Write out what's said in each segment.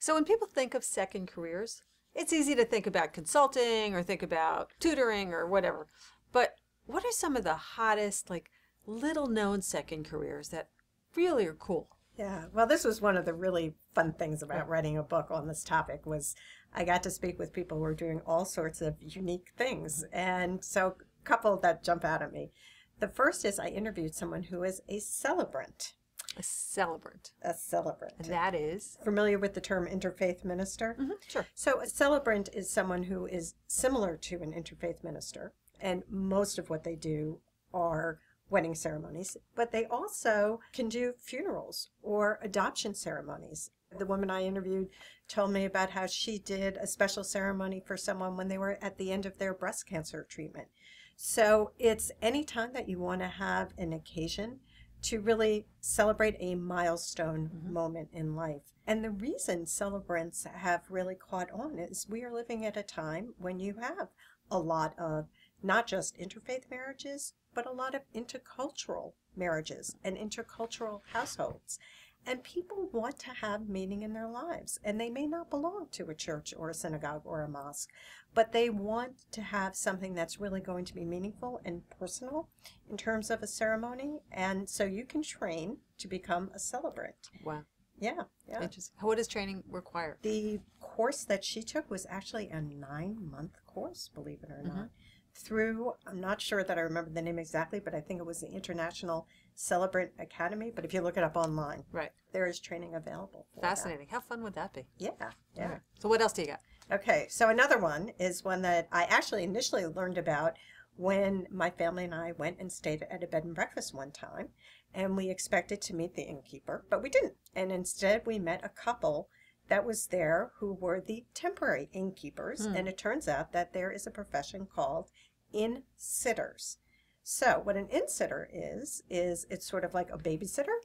So when people think of second careers, it's easy to think about consulting or think about tutoring or whatever. But what are some of the hottest, like little known second careers that really are cool? Yeah, well, this was one of the really fun things about writing a book on this topic was I got to speak with people who were doing all sorts of unique things. And so a couple that jump out at me. The first is I interviewed someone who is a celebrant. A celebrant. A celebrant. And that is? Familiar with the term interfaith minister? Sure. So a celebrant is someone who is similar to an interfaith minister. And most of what they do are wedding ceremonies, but they also can do funerals or adoption ceremonies. The woman I interviewed told me about how she did a special ceremony for someone when they were at the end of their breast cancer treatment. So it's any time that you want to have an occasion to really celebrate a milestone moment in life. And the reason celebrants have really caught on is we are living at a time when you have a lot of not just interfaith marriages, but a lot of intercultural marriages and intercultural households. And people want to have meaning in their lives. And they may not belong to a church or a synagogue or a mosque, but they want to have something that's really going to be meaningful and personal in terms of a ceremony. And so you can train to become a celebrant. Wow. Yeah. Interesting. What does training require? The course that she took was actually a 9-month course, believe it or not. Through, I'm not sure that I remember the name exactly, but I think it was the International Celebrant Academy. But if you look it up online, there is training available for Fascinating. How fun would that be? Yeah. Right. So what else do you got? Okay, so another one is one that I actually initially learned about when my family and I went and stayed at a bed and breakfast one time. And we expected to meet the innkeeper, but we didn't. And instead we met a couple that was there who were the temporary innkeepers. And it turns out that there is a profession called inn-sitters. So what an inn-sitter is it's sort of like a babysitter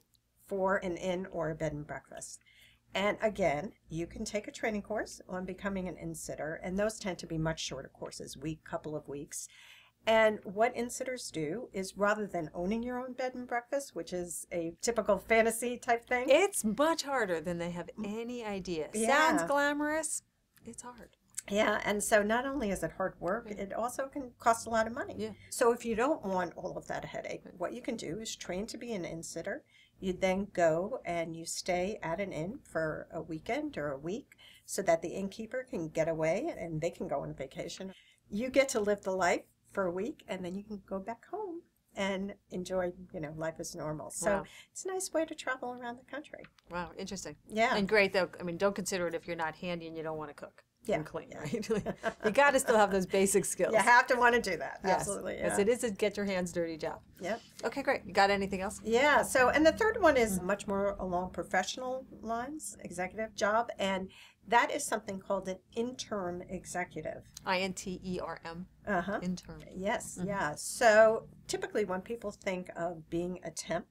for an inn or a bed and breakfast. And again, you can take a training course on becoming an inn-sitter, and those tend to be much shorter courses, couple of weeks. And what inn-sitters do is rather than owning your own bed and breakfast, which is a typical fantasy type thing. It's much harder than they have any idea. Sounds glamorous. It's hard. Yeah, and so not only is it hard work, it also can cost a lot of money. Yeah. So if you don't want all of that headache, what you can do is train to be an inn-sitter. You then go and you stay at an inn for a weekend or a week so that the innkeeper can get away and they can go on vacation. You get to live the life for a week, and then you can go back home and enjoy, life as normal. So it's a nice way to travel around the country. Wow, interesting. Yeah. And great, though. I mean, don't consider it if you're not handy and you don't want to cook and clean, Yeah. right? You got to still have those basic skills. You have to want to do that. Yes. Absolutely. Yes, it is a get your hands dirty job. Yep. Okay, great. You got anything else? Yeah. So, and the third one is much more along professional lines, executive job, and that is something called an interim executive. INTERM. Interim. Yes. Yeah. So typically when people think of being a temp,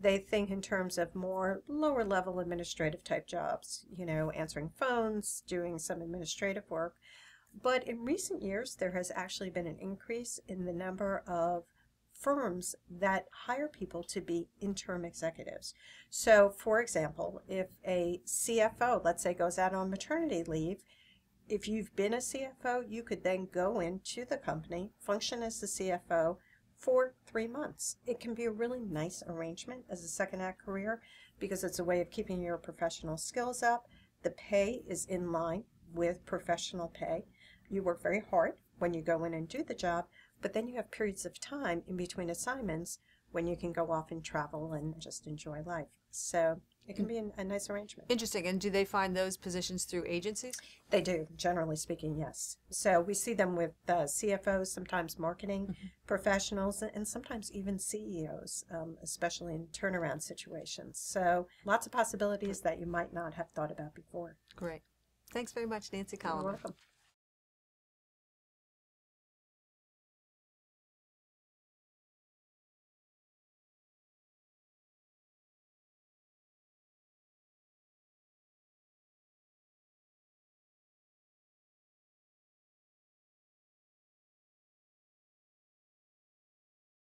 they think in terms of more lower level administrative type jobs, answering phones, doing some administrative work. But in recent years, there has actually been an increase in the number of firms that hire people to be interim executives. So, for example, if a CFO, let's say, goes out on maternity leave, if you've been a CFO, you could then go into the company, function as the CFO for 3 months. It can be a really nice arrangement as a second act career because it's a way of keeping your professional skills up. The pay is in line with professional pay. You work very hard when you go in and do the job, but then you have periods of time in between assignments when you can go off and travel and just enjoy life. So it can be a nice arrangement. Interesting. And do they find those positions through agencies? They do, generally speaking, yes. So we see them with CFOs, sometimes marketing professionals, and sometimes even CEOs, especially in turnaround situations. So lots of possibilities that you might not have thought about before. Great. Thanks very much, Nancy Collins. You're welcome.